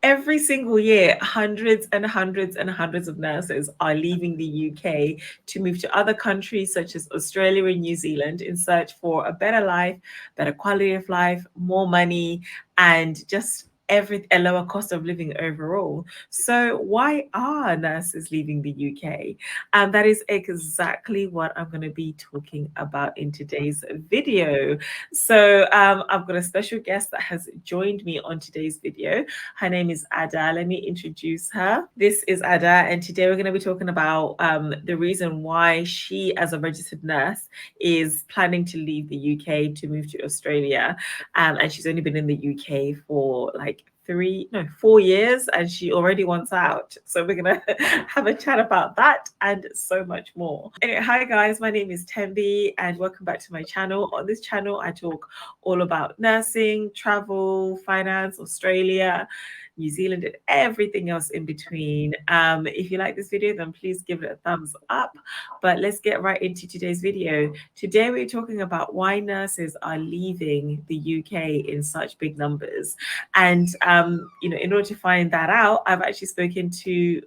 every single year, hundreds and hundreds and hundreds of nurses are leaving the UK to move to other countries such as Australia and New Zealand in search for a better life, better quality of life, more money, and just a lower cost of living overall. So why are nurses leaving the UK? And that is exactly what I'm going to be talking about in today's video. So I've got a special guest that has joined me on today's video. Her name is Ada. Let me introduce her. This is Ada, and today we're going to be talking about the reason why she, as a registered nurse, is planning to leave the UK to move to Australia. And she's only been in the UK for like 4 years, and she already wants out. So we're gonna have a chat about that and so much more. Anyway, hi guys, my name is Tembi and welcome back to my channel. On this channel I talk all about nursing, travel, finance, Australia, New Zealand, and everything else in between. If you like this video, then please give it a thumbs up. But let's get right into today's video. Today we're talking about why nurses are leaving the UK in such big numbers. And in order to find that out, I'm actually speaking today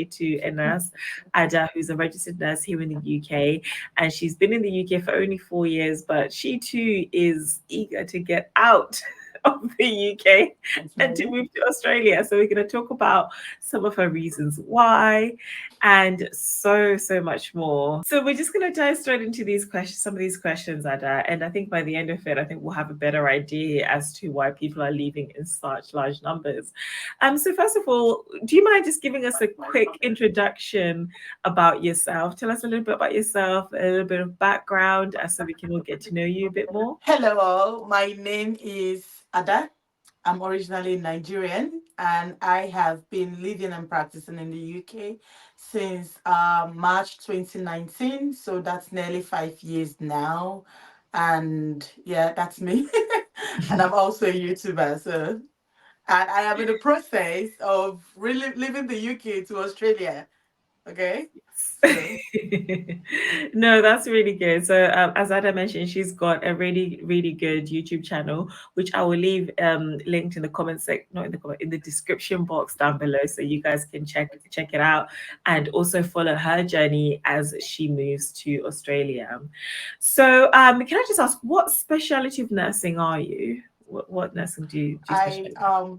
to a nurse, Ada, who's a registered nurse here in the UK, and she's been in the UK for only 4 years, but she too is eager to get out of the UK and to move to Australia. So we're going to talk about some of her reasons why and so much more. So we're just going to dive straight into these questions, some of these questions, Ada, and I think by the end of it, I think we'll have a better idea as to why people are leaving in such large numbers. So first of all, do you mind just giving us a quick introduction about yourself? Tell us a little bit about yourself, a little bit of background, so we can all get to know you a bit more. Hello all, my name is Ada. I'm originally Nigerian and I have been living and practicing in the UK since March 2019. So that's nearly 5 years now. And yeah, that's me. And I'm also a YouTuber. So and I am in the process of really leaving the UK to Australia. Okay. So No, that's really good. So, as Ada mentioned, she's got a really good YouTube channel, which I will leave linked in the comment section, not in the comment, in the description box down below, so you guys can check it out and also follow her journey as she moves to Australia. So, can I just ask, what specialty of nursing are you? What nursing do you I specialize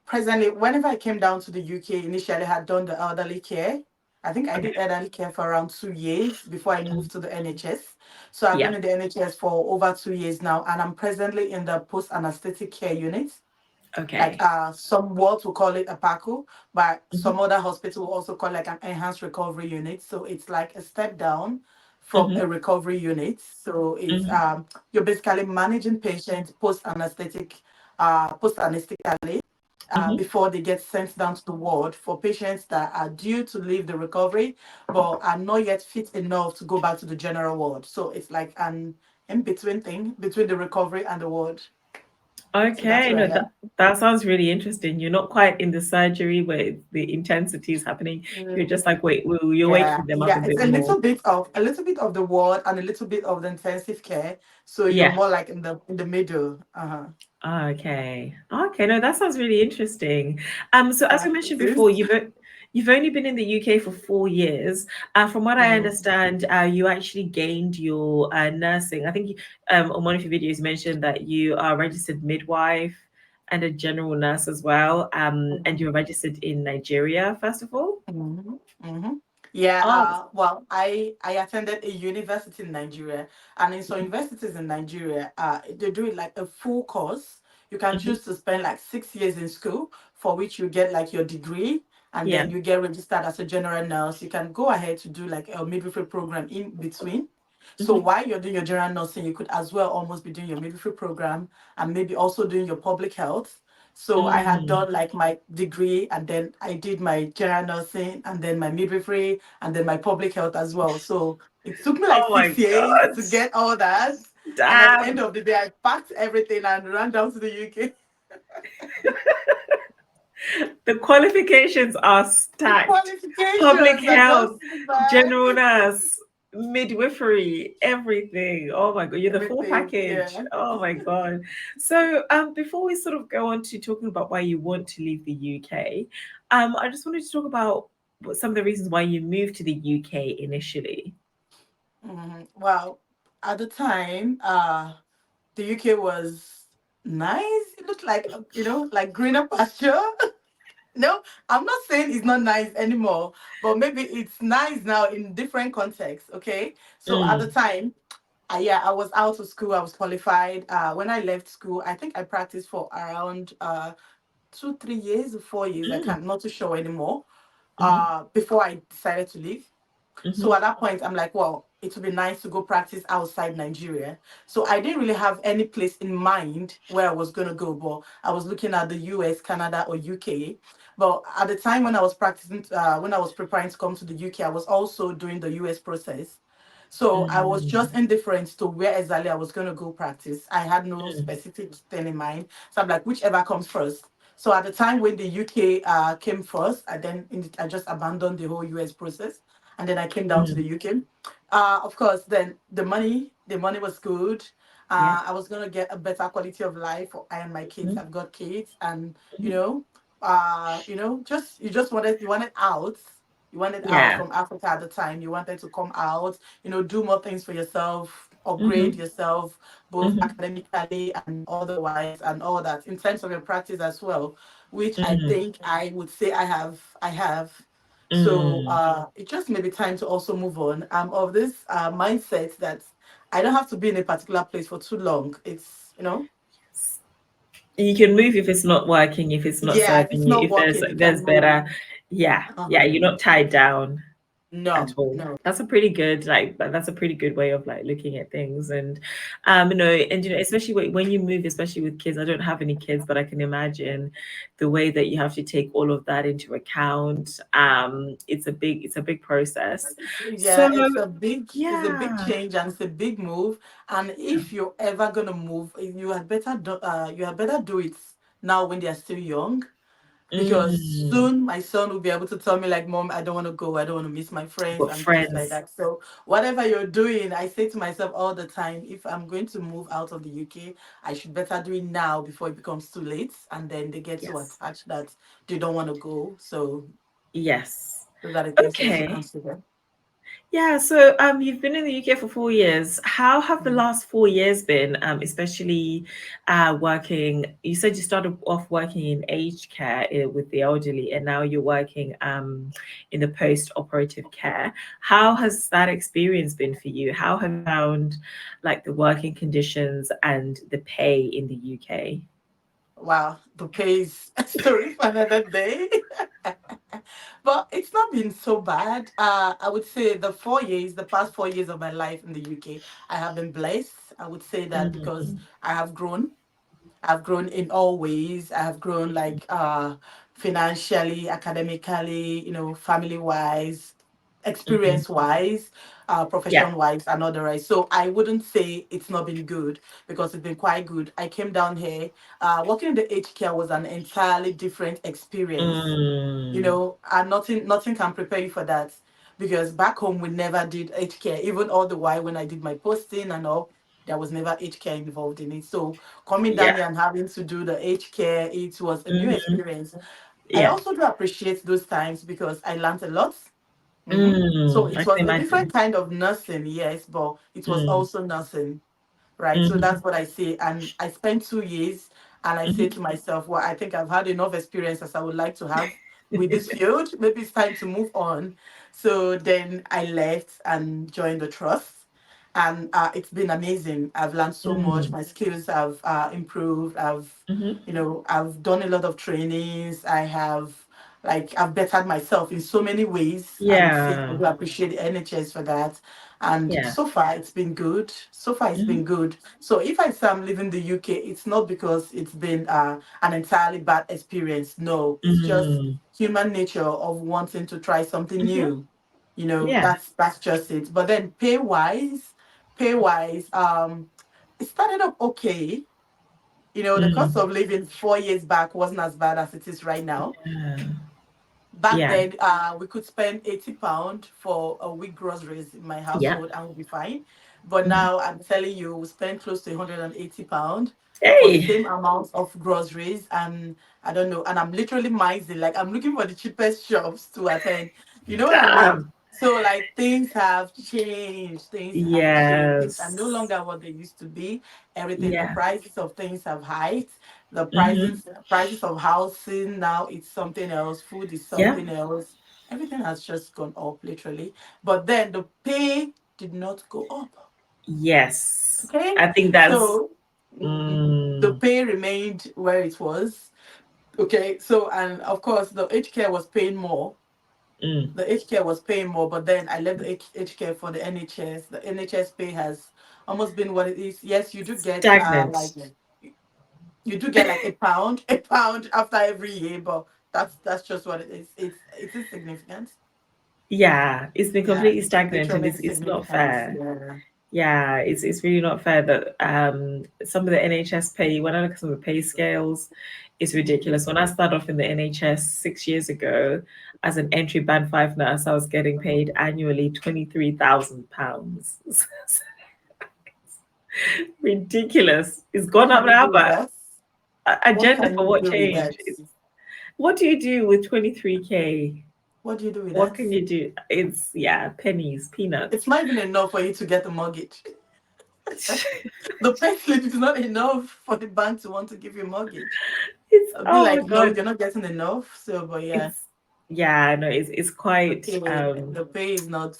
presently, whenever I came down to the UK, initially I had done the elderly care. I think I in? Okay. did elderly care for around 2 years before I moved to the NHS. So I've been Yeah. in the NHS for over 2 years now, and I'm presently in the post anesthetic care unit. Like Okay. some wards will call it a PACU, but some Hmm. other hospital will also call it like an enhanced recovery unit. So it's like a step down from a Hmm. recovery unit. So it's Hmm. you're basically managing patients post anesthetically Hmm. before they get sent down to the ward for patients that are due to leave the recovery but are not yet fit enough to go back to the general ward. So it's like an in between thing between the recovery and the ward. So that's Okay, where I no, am. that sounds really interesting. You're not quite in the surgery where the intensity is happening. You're just like, wait, you're Yeah, waking them up a yeah. It's bit more. a little bit of the ward and a little bit of the intensive care. So you're Yeah. more like in the middle. Uh-huh. Okay. Okay, no, that sounds really interesting. So as we mentioned It before, is. you've only been in the UK for 4 years. From what I Mhm. understand, you actually gained your nursing. I think on one of your videos you mentioned that you are a registered midwife and a general nurse as well. And Mhm. you're registered in Nigeria, first of all. Mhm. Mhm. Yeah. Oh. Well, I attended a university in Nigeria, and in some universities in Nigeria, they do it like a full course. You can Mhm. choose to spend like 6 years in school, for which you get like your degree, and Yeah. then you get registered as a general nurse. You can go ahead to do like a midwifery program in between. So Mhm. while you're doing your general nursing, you could as well almost be doing your midwifery program and maybe also doing your public health. So I had Mm. done like my degree and then I did my general nursing and then my midwifery and then my public health as well. So it took me like Oh my 6 years God. to get all that. And at the end Damn. of the day, I packed everything and ran down to the UK. The qualifications are The stacked. Public qualifications are health, just bad. general nurse. midwifery, everything. Oh my God, you're the full everything. package. Yeah. Oh my God. So, before we sort of go on to talking about why you want to leave the UK, I just wanted to talk about some of the reasons why you moved to the UK initially. Well, at the time, the UK was nice. It looked like like greener pasture. No, I'm not saying it's not nice anymore, but maybe it's nice now in different contexts. Okay, so at the Mm, time, yeah, I was out of school. I was qualified. When I left school, I think I practiced for around 2, 3 years or 4 years. I mm, can't not too sure anymore. mm-hmm, Before I decided to leave. So mm-hmm, at that point, I'm like, well, it would be nice to go practice outside Nigeria. So I didn't really have any place in mind where I was going to go, but I was looking at the US, Canada, or UK. But at the time when I was practicing, when I was preparing to come to the UK, I was also doing the US process. So I was just mm, indifferent to where exactly I was going to go practice. I had no mm, specific thing in mind. So I'm like, whichever comes first. So at the time when the UK came first, I just abandoned the whole US process, and then I came down to the mm. UK. Of course, then the money was good. Yeah. I was gonna get a better quality of life for I and my kids. Mm-hmm, I've got kids, and mm-hmm. just you wanted out. You wanted out Yeah. from Africa at the time. You wanted to come out, do more things for yourself, upgrade Mm-hmm, yourself, both mm-hmm, academically and otherwise, and all that in terms of your practice as well, which I mm, think I would say I have. So mm. it just may be time to also move on. I'm of this mindset that I don't have to be in a particular place for too long. You can move if it's not working, if it's not Yeah, if serving it's you, not if there's working, you there's can better. move. Yeah, yeah, Uh-huh. you're not tied down at No, all. no. That's a pretty good that's a pretty good way of like looking at things. And especially when you move, especially with kids. I don't have any kids, but I can imagine the way that you have to take all of that into account. It's a big process. So Yeah, it's a big yeah. change and it's a big move. And if you're ever gonna move, you had better do it now when they're still young, because Mm, soon my son will be able to tell me like, Mom, I don't want to go, I don't want to miss my friends got and things like friends. that. So whatever you're doing, I say to myself all the time, if I'm going to move out of the UK, I should better do it now before it becomes too late, and then they get so Yes. attached that they don't want to go. So Yes. those are the things you also Okay. consider. Yeah, so you've been in the UK for 4 years. How have the Mm. last 4 years been, especially working? You said you started off working in aged care with the elderly, and now you're working in the post-operative care. How has that experience been for you? How have you found like the working conditions and the pay in the UK? Wow, the pay is a story for another day. But it's not been so bad. I would say the past 4 years of my life in the UK, I have been blessed. I would say that because Mm, I have grown. I've grown in all ways. I have grown like financially, academically, family wise, mhm. experience wise, Yeah. profession wise, and otherwise. So I wouldn't say it's not been good, because it's been quite good. I came down here. Working in the aged care was an entirely different experience, Mm, and nothing can prepare you for that, because back home we never did aged care. Even all the while when I did my posting and all, there was never aged care involved in it. So coming down yeah. here and having to do the aged care, it was a new Hmm. experience. I Yeah. also do appreciate those times because I learned a lot. So Mm, I it can was a different imagine. kind of nursing, yes, but it was Mm, also nursing, right? So mhm, that's what I say. And I spent 2 years, and I say mhm. to myself, well, I think I've had enough experience as I would like to have with this field. Maybe it's time to move on. So then I left and joined the trust. And it's been amazing. I've learned so much. Mm, My skills have improved. mhm. I've done a lot of trainings. I've bettered myself in so many ways. I would say I Yeah. do appreciate the NHS for that. And Yeah. so far, it's been good. So far, it's been Mhm, good. So if I say I'm leaving the UK, it's not because it's been an entirely bad experience. No, it's just mm, human nature of wanting to try something mhm. new. Yeah. That's just it. But then pay wise, it started up okay. The cost Mm, of living 4 years back wasn't as bad as it is right now. yeah. Back Yeah. then, we could spend £80 for a week groceries in my Yeah. household and we'll be fine. But Mhm. now I'm telling you, we spend close to £180 for the Hey, same amount of groceries. And I don't know, and I'm literally mising, like I'm looking for the cheapest shops to attend. You know what I mean? damn. So like things have changed. Things have changed. Things are no Yes. longer what they used to be. Everything, the Yeah. prices of things have hiked. The Hmm. prices of housing now, it's something else. Food is Yeah. something else. Everything has just gone up literally. But then the pay did not go up. Yes. Okay, I think that's so the mm, pay remained where it was. Okay, so and of course the HK was paying more. mm, The HK was paying more, but then I left the HK for the NHS. The NHS pay has almost been what it is. Yes, you do get stagnant. like you do get like £1, £1 after every year, but that's just what it is. It's insignificant. Yeah, it's been Yeah, completely it's stagnant and literally it's not insignificant. fair. Yeah. Yeah, it's really not fair that some of the NHS pay, when I look at some of the pay scales, it's ridiculous. When I started off in the NHS 6 years ago as an entry band five nurse, I was getting paid annually £23,000. Ridiculous. It's What gone up can you now, do with but that? What agenda can for you what do with change? that? What do you do with 23K? What do you do with What that? can you do? It's yeah, pennies, It's peanuts. not even enough for you to get a mortgage. The pay slip is not enough for the bank to want to give you a mortgage. It's I'll be oh my like, no, god. you're not getting enough. So, but yeah, It's yeah, no, it's the quite pay, the pay is not,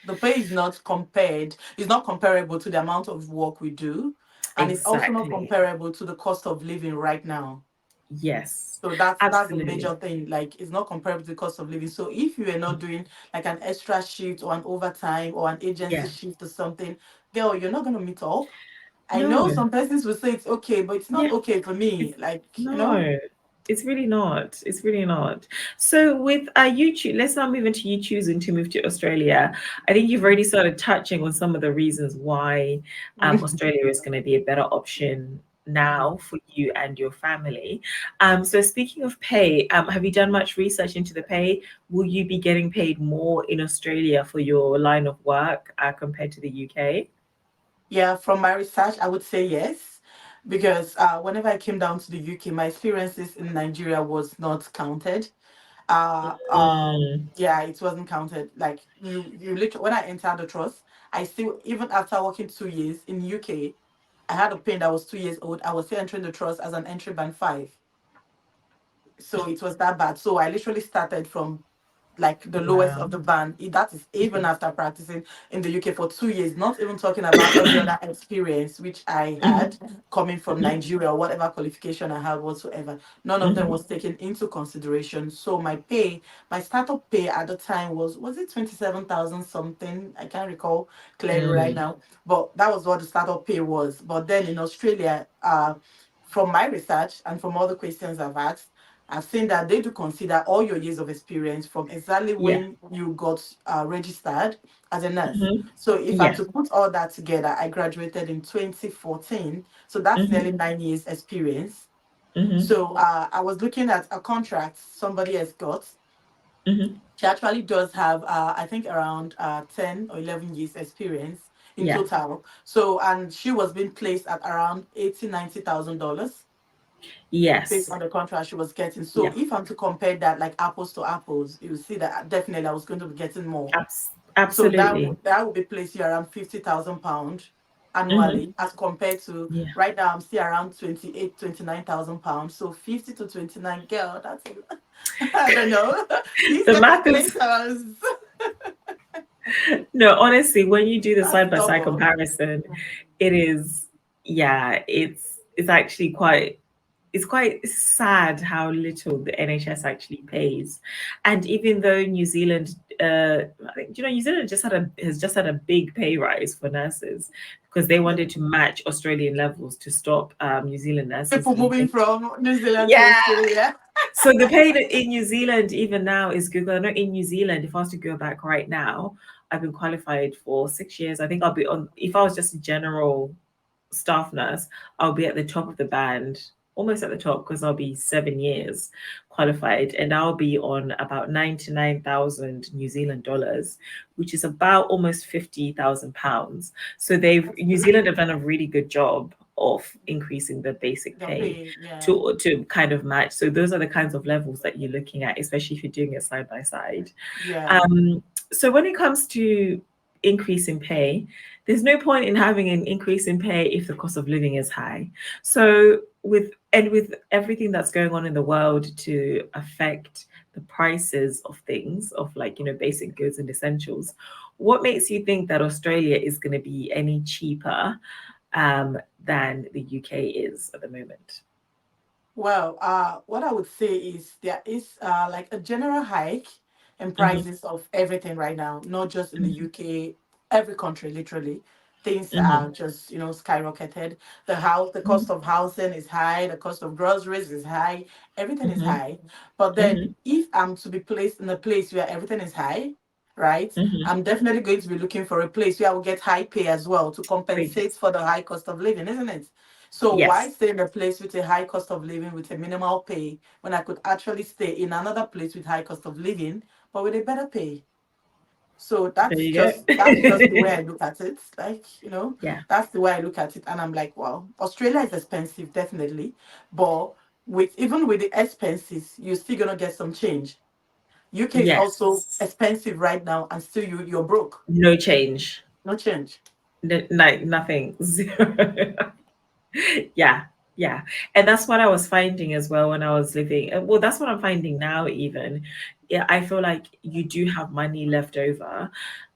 the pay is not compared. It's not comparable to the amount of work we do, and it's also not exactly. comparable to the cost of living right now. Yes. So that's the major Absolutely. thing. Like it's not comparable to the cost of living. So if you are not doing like an extra shift or an overtime or an agency Yeah. shift or something, girl, you're not gonna meet up. I know No. some persons will say it's okay, but it's not Yeah. okay for me. It's Like, you know. no. It's really not. It's really not. So with YouTube, let's now move into you choosing to move to Australia. I think you've already started touching on some of the reasons why Australia is going to be a better option now for you and your family. So speaking of pay, have you done much research into the pay? Will you be getting paid more in Australia for your line of work compared to the UK? Yeah, from my research, I would say yes, because whenever I came down to the UK, my experiences in Nigeria was not counted. Mm, Yeah, it wasn't counted. Like you literally, when I entered the trust, I still, even after working 2 years in UK, I had a pain that was 2 years old. I was still entering the trust as an entry band five. So it was that bad. So I literally started from like the lowest wow. of the band. That is even after practicing in the UK for 2 years, not even talking about every other experience which I had Mhm, coming from mhm, Nigeria or whatever qualification I had whatsoever. None of them mhm. was taken into consideration. So my pay, my startup pay at the time was it 27,000 something? I can't recall clearly right Mm, now, but that was what the startup pay was. But then in Australia, from my research and from all the questions I've asked, I've seen that they do consider all your years of experience from exactly yeah. when you got registered as a nurse. Mhm, So if I'm yeah. to put all that together, I graduated in 2014. So that's nearly Mhm, 9 years experience. mhm, So I was looking at a contract somebody has got. mhm. She actually does have, I think, around 10 or 11 years experience in Yeah. total. So, and she was being placed at around 80, $90,000 based Yes. on the contract she was getting. So Yeah. if I'm to compare that like apples to apples, you see that definitely I was going to be getting more. So Absolutely. that would be placing you around £50,000 Mhm. annually as compared to Yeah. right now I'm still around 28, £29,000. So 50 to 29, girl, that's I don't know. These The are math is calculators. no, honestly, when you do the That's side by side double. comparison, it is yeah, it's actually quite it's quite sad how little the NHS actually pays. And even though New Zealand, I think, New Zealand has just had a big pay rise for nurses because they wanted to match Australian levels to stop New Zealand nurses People moving leaving. from New Zealand to Yeah. Australia. So the pay in New Zealand even now is good. I know in New Zealand, if I was to go back right now, I've been qualified for 6 years. I think if I was just a general staff nurse, I'll be at the top of the band almost at the top because I'll be 7 years qualified, and I'll be on about 99,000 New Zealand dollars, which is about almost £50,000. So That's New good. Zealand have done a really good job of increasing the basic The pay pay, yeah. to kind of match. So those are the kinds of levels that you're looking at, especially if you're doing it side by side. Yeah. Um, so when it comes to increase in pay, there's no point in having an increase in pay if the cost of living is high. So with everything that's going on in the world to affect the prices of things, of like, basic goods and essentials, what makes you think that Australia is going to be any cheaper than the UK is at the moment? Well, what I would say is there is like a general hike in Hmm. prices of everything right now, not just in the UK, every country, literally. Things are Hmm. just, skyrocketed. The cost of housing is high, the cost of groceries is high, everything is Hmm. high. But then Hmm. if I'm to be placed in a place where everything is high, right, Hmm. I'm definitely going to be looking for a place where I will get high pay as well to compensate Wages. for the high cost of living, isn't it? So why Yes. stay in a place with a high cost of living with a minimal pay when I could actually stay in another place with high cost of living but with a better pay? So There that's you just the way go. I look at it. Like, Yeah. that's the way I look at it. And I'm like, wow, Australia is expensive, definitely. But even with the expenses, you're still gonna get some change. UK is also Yes. expensive right now and still you're broke. No change. No change. Like nothing. Zero. Yeah, yeah. And that's what I was finding as well when I was living. Well, that's what I'm finding now, even. Yeah, I feel like you do have money left over.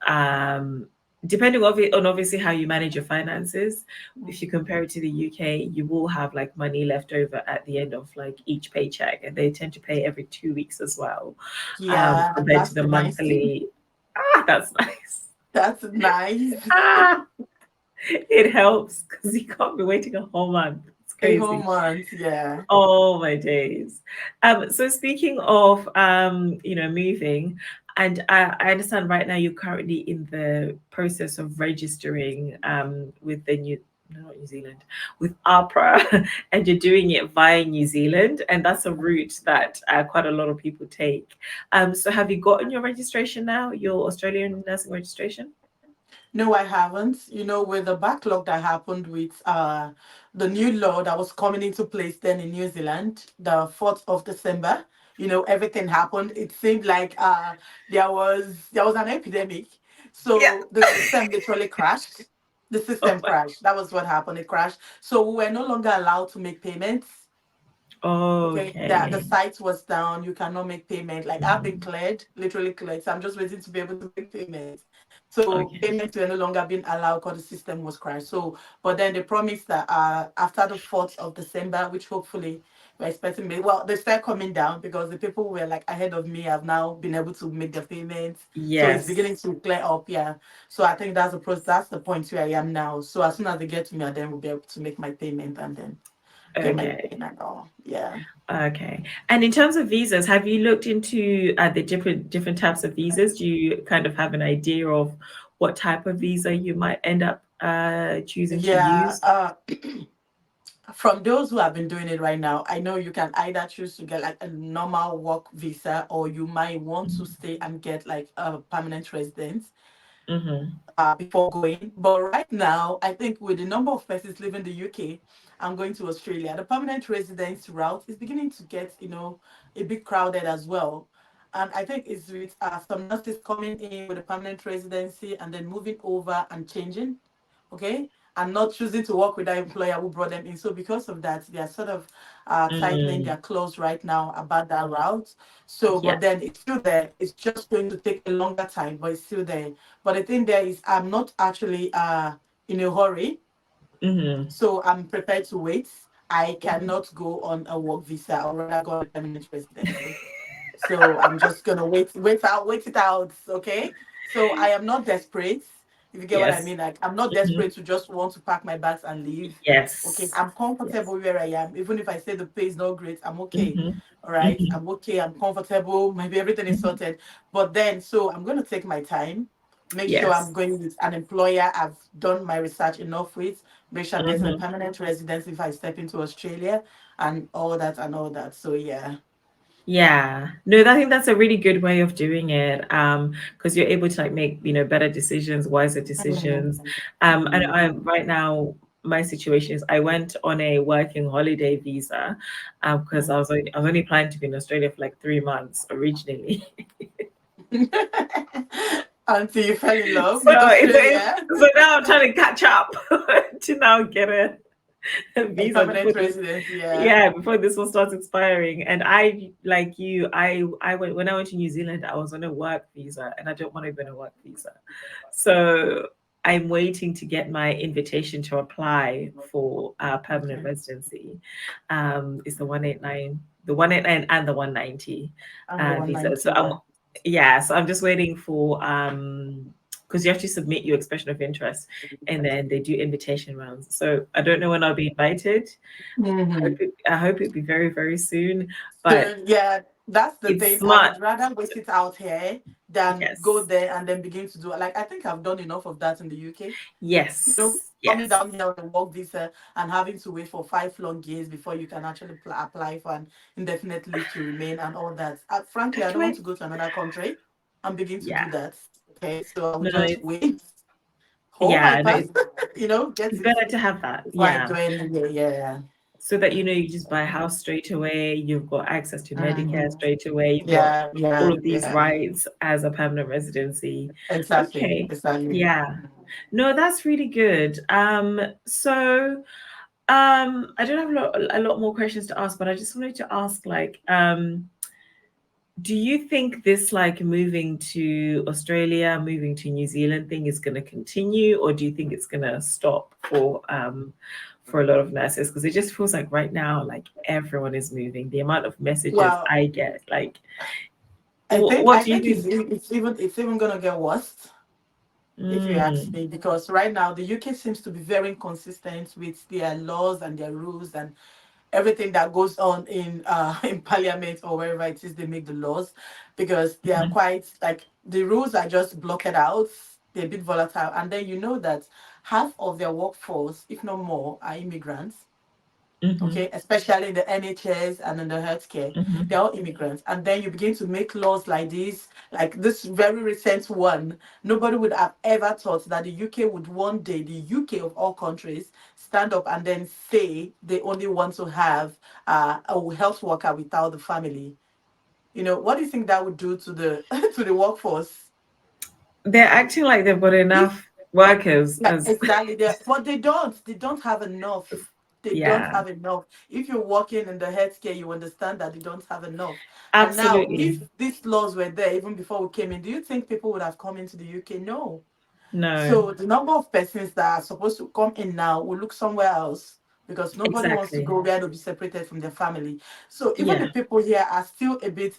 Um, Depending on obviously how you manage your finances. If you compare it to the UK, you will have like money left over at the end of like each paycheck, and they tend to pay every 2 weeks as well, Yeah, compared to that's the the nice thing. monthly. That's nice. That's nice. Ah, it helps because you can't be waiting a whole month. It's A whole crazy. month, yeah. Oh my days. So speaking of moving, and I understand right now you're currently in the process of registering with the new no, not New Zealand, with AHPRA, and you're doing it via New Zealand, and that's a route that quite a lot of people take. So have you gotten your registration now, your Australian nursing registration? No, I haven't. With the backlog that happened with the new law that was coming into place then in New Zealand, the 4th of December, everything happened. It seemed like there was an epidemic. Yeah. So the system literally crashed. The Oh system my. crashed. That was what happened. It crashed. So we were no longer allowed to make payments. Okay, the Okay. site was down. You cannot make payment. Like I've been cleared, literally cleared. So I'm just waiting to be able to make payments. So Okay. payments were no longer being allowed because the system was crashed. So, but then they promised that after the 4th of December, which hopefully we're expecting, well, they start coming down because the people who were like ahead of me have now been able to make the payments. So it's beginning Yes. to clear up. Yeah. So I think that's the process. That's the point where I am now. So as soon as they get to me, I then will be able to make my payment and then get my Okay. payment and all. Yeah. Okay. And in terms of visas, have you looked into the different types of visas? Do you kind of have an idea of what type of visa you might end up choosing to Yeah, use? from those who have been doing it right now, I know you can either choose to get like a normal work visa or you might want to stay and get like a permanent residence Mm-hmm. before going. But right now, I think with the number of persons living in the UK and going to Australia, the permanent residence route is beginning to get, a bit crowded as well. And I think it's with some nurses coming in with a permanent residency and then moving over and changing, okay, and not choosing to work with that employer who brought them in. So because of that, they are sort of tightening Mm, their claws right now about that route. So, yeah. but then it's still there. It's just going to take a longer time, but it's still there. But the thing there is, I'm not actually in a hurry, Mm-hmm. so I'm prepared to wait. I cannot go on a work visa or rather go on a permanent residency. So I'm just gonna wait it out. Okay. So I am not desperate, if you get what I Yes. mean. Like I'm not Mm-hmm. desperate to just want to pack my bags and leave. Okay, Yes. I'm Yes. comfortable where I am. Even if I say the pay is not great, I'm okay. Mm-hmm. All right. Mm-hmm. I'm okay. I'm comfortable. Maybe everything is Mm-hmm. sorted. But then so I'm gonna take my time, make sure I'm Yes. going with an employer I've done my research enough with, make sure I'm getting a Mm-hmm. permanent residence if I step into Australia. and all that and all that. So yeah. Yeah. No, I think that's a really good way of doing it. Because you're able to like make, better decisions, wiser decisions. Mm, And mm. I right now my situation is I went on a working holiday visa, because I was only planning to be in Australia for like 3 months originally. Until you fell in love So with it's Australia, so now I'm trying to catch up to now get a a visa before permanent this, residence. Yeah. yeah, before this one starts expiring. And I, like you, I went when I went to New Zealand, I was on a work visa and I don't want to be on a work visa. So I'm waiting to get my invitation to apply for permanent Okay. residency. It's the 189 and the 190 And the visa. 190. So Yeah. I'm just waiting for because you have to submit your expression of interest and then they do invitation rounds. So I don't know when I'll be invited. Hmm. I hope it'll be very, very soon. But So yeah, that's the it's thing. I smart. would rather wait it out here than go Yes. there and then begin to do it. Like I think I've done enough of that in the UK. You know, Yes. coming Yes. down here on a work visa and having to wait for 5 long years before you can actually apply for an indefinite leave to remain and all that. Frankly, I don't want Accurate. to go to another country and begin to do Yeah. that. Okay, so I will No, just wait, hold my yeah, no, pass, get it's it better to have that. before I Yeah. go anywhere. Yeah. So that you just buy a house straight away, you've got access to Medicare Mhm. straight away, you've got Yeah, all yeah, of these yeah. rights as a permanent residency. Exactly, Okay. exactly. Yeah. No, that's really good. So I don't have a lot more questions to ask, but I just wanted to ask, like, do you think this like moving to Australia, moving to New Zealand thing is going to continue, or do you think it's going to stop for a lot of nurses? Because it just feels like right now, like everyone is moving. The amount of messages Well, I get, like, I what, think what I do you think think? it's even gonna get worse if you ask Mm, me, because right now the UK seems to be very inconsistent with their laws and their rules and everything that goes on in in parliament or wherever it is they make the laws, because they are mhm, quite like the rules are just blocked out. They're a bit volatile, and then you know that half of their workforce, if not more, are immigrants. mhm, Okay, especially in the NHS and in the healthcare, mhm, they're all immigrants. And then you begin to make laws like this very recent one. Nobody would have ever thought that the UK would one day, the UK of all countries, stand up and then say they only want to have a health worker without the family. What do you think that would do to the to the workforce? they're acting like they've got enough If workers Like as exactly there, but they don't have enough. They don't yeah, have enough. If you're working in the healthcare, you understand that they don't have enough. And now, absolutely. if these laws were there even before we came in, do you think people would have come into the UK? No. No, So the number of persons that are supposed to come in now will look somewhere else, because nobody wants to exactly. go where they'll be separated from their family. So even the Yeah. people here are still a bit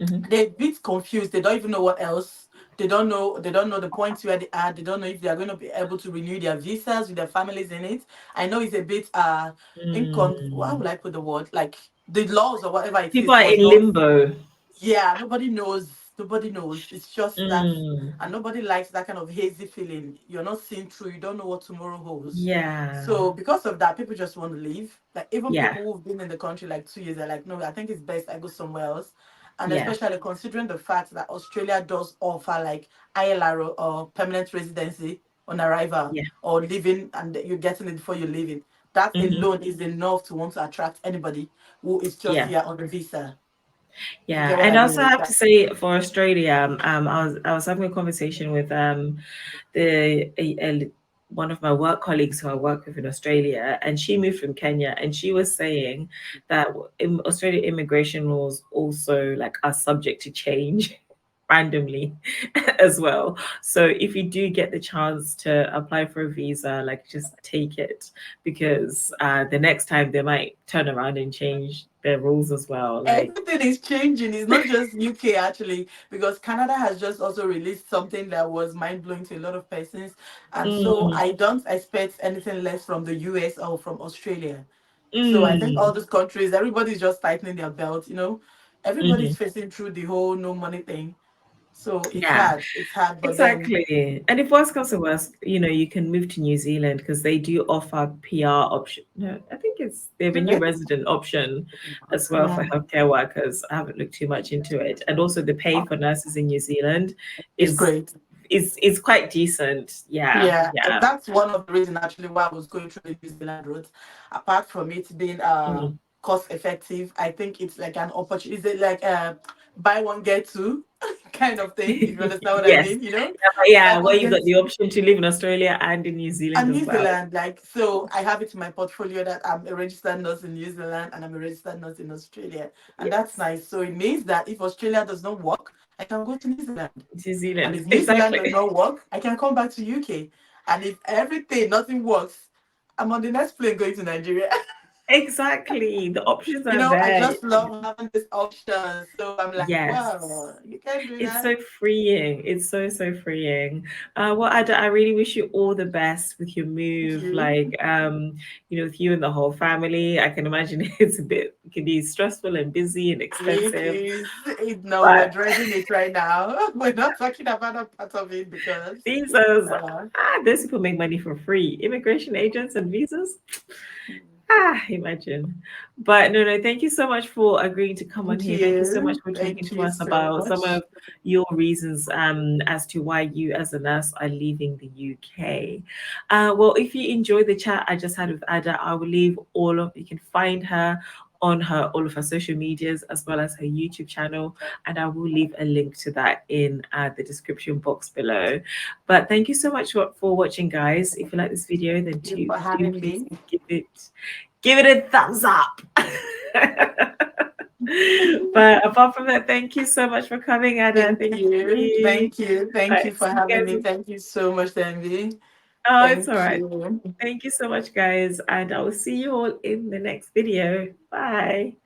Mhm, they're a bit confused. They don't even know what else. They don't know the points where they are. They don't know if they are going to be able to renew their visas with their families in it. I know it's a bit how mm. would I put the word? Like the laws or whatever it People is are was in not. limbo. Yeah, nobody knows. Nobody knows. It's just that, Mm. and nobody likes that kind of hazy feeling. You're not seeing through. You don't know what tomorrow holds. Yeah. So because of that, people just want to leave. Like even Yeah. people who've been in the country like 2 years, they're like, no, I think it's best I go somewhere else. And Yeah. especially considering the fact that Australia does offer like ILR or permanent residency on arrival Yeah. or living, and you're getting it before you're leaving. That Hmm. alone is enough to want to attract anybody who is just Yeah. here on the visa. If you Yeah. get what And I also I mean. have to say for Australia, I was having a conversation with the one of my work colleagues who I work with in Australia, and she moved from Kenya, and she was saying that in Australia immigration laws also like are subject to change randomly as well. So if you do get the chance to apply for a visa, like just take it because the next time they might turn around and change their rules as well. Like, Everything is changing. It's not just UK actually, because Canada has just also released something that was mind blowing to a lot of persons. And so mm, I don't expect anything less from the US or from Australia. So I think all mm, these countries, everybody's just tightening their belt. Everybody's mhm, facing through the whole no money thing. So Yeah. it's hard, but then Exactly. And if worst comes to worst, you can move to New Zealand because they do offer PR option. No, I think they have a do new they? resident option as well for Yeah, healthcare workers. I haven't looked too much into it. And also the pay for nurses in New Zealand it's is great. is quite decent. Yeah, Yeah, yeah. that's one of the reasons actually why I was going through the New Zealand route. Apart from it being Mm. cost effective, I think it's like an opportunity. Is it like a buy one get two kind of thing? If you understand what I Yes. mean, you know, buy Yeah, where one you got get the option to live in Australia and in New Zealand and as New well. Zealand. Like so, I have it in my portfolio that I'm a registered nurse in New Zealand and I'm a registered nurse in Australia, and that's Yes. nice. So it means that if Australia does not work, I can go to New Zealand. New And Zealand. if New Zealand Exactly. does not work, I can come back to UK. And if everything, nothing works, I'm on the next plane going to Nigeria. Exactly. The options You are know, I there. just love having this option. So I'm like, Yes. wow, you can do It's that. so freeing. It's so, so freeing. Well, Ada, I really wish you all the best with your Thank move. you. Like, with you and the whole family. I can imagine it can be stressful and busy and It expensive. is. No, we're But dreading it right now. We're not talking about that part of it because, visas, uh, those people make money for free. Immigration agents and visas. Imagine. But no, no, thank you so much for agreeing to come on thank here. Thank you so much you. for talking Thank to you us so about some much. of your reasons as to why you as a nurse are leaving the UK. Well, if you enjoyed the chat I just had with Ada, I will leave you can find her on all of her social medias as well as her YouTube channel, and I will leave a link to that in the description box below. But thank you so much for watching, guys. If you like this video, then Thank you for do having please me. give it a thumbs up. But apart from that, thank you so much for coming, Ada. Thank Thank you. you. Thank you. All Thank you right, for see you having guys. me. Thank you so much, Envy. Oh, it's Thank all right. you. Thank you so much, guys, and I will see you all in the next video. Bye.